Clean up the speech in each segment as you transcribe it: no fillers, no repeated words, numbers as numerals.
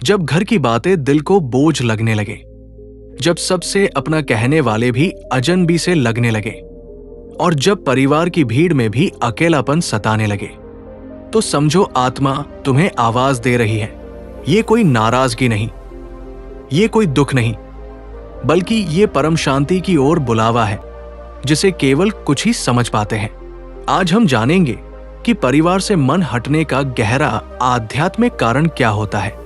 जब घर की बातें दिल को बोझ लगने लगे, जब सबसे अपना कहने वाले भी अजनबी से लगने लगे और जब परिवार की भीड़ में भी अकेलापन सताने लगे, तो समझो आत्मा तुम्हें आवाज दे रही है। ये कोई नाराजगी नहीं, ये कोई दुख नहीं, बल्कि ये परम शांति की ओर बुलावा है जिसे केवल कुछ ही समझ पाते हैं। आज हम जानेंगे कि परिवार से मन हटने का गहरा आध्यात्मिक कारण क्या होता है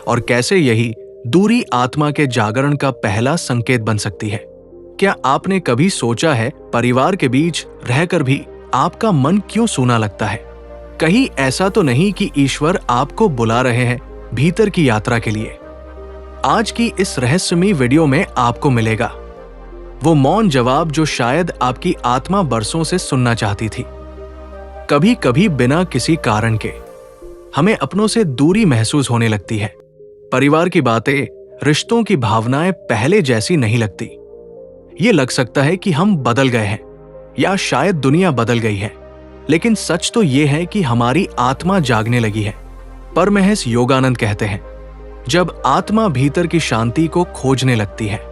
और कैसे यही दूरी आत्मा के जागरण का पहला संकेत बन सकती है। क्या आपने कभी सोचा है परिवार के बीच रहकर भी आपका मन क्यों सूना लगता है? कहीं ऐसा तो नहीं कि ईश्वर आपको बुला रहे हैं भीतर की यात्रा के लिए? आज की इस रहस्यमयी वीडियो में आपको मिलेगा वो मौन जवाब जो शायद आपकी आत्मा बरसों से सुनना चाहती थी। कभी कभी बिना किसी कारण के हमें अपनों से दूरी महसूस होने लगती है। परिवार की बातें, रिश्तों की भावनाएं पहले जैसी नहीं लगती। ये लग सकता है कि हम बदल गए हैं या शायद दुनिया बदल गई है, लेकिन सच तो ये है कि हमारी आत्मा जागने लगी है। परमहंस योगानंद कहते हैं, जब आत्मा भीतर की शांति को खोजने लगती है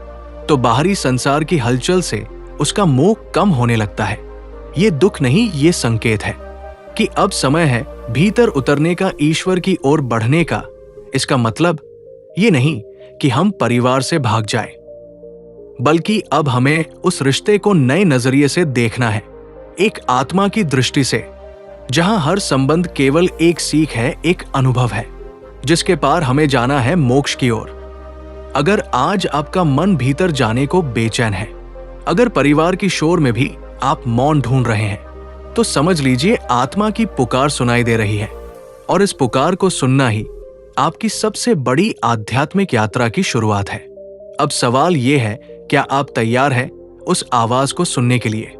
तो बाहरी संसार की हलचल से उसका मोह कम होने लगता है। ये दुख नहीं, ये संकेत है कि अब समय है भीतर उतरने का, ईश्वर की ओर बढ़ने का। इसका मतलब ये नहीं कि हम परिवार से भाग जाएं, बल्कि अब हमें उस रिश्ते को नए नजरिए से देखना है, एक आत्मा की दृष्टि से, जहां हर संबंध केवल एक सीख है, एक अनुभव है जिसके पार हमें जाना है मोक्ष की ओर। अगर आज आपका मन भीतर जाने को बेचैन है, अगर परिवार की शोर में भी आप मौन ढूंढ रहे हैं, तो समझ लीजिए आत्मा की पुकार सुनाई दे रही है और इस पुकार को सुनना ही आपकी सबसे बड़ी आध्यात्मिक यात्रा की शुरुआत है। अब सवाल यह है, क्या आप तैयार हैं उस आवाज को सुनने के लिए?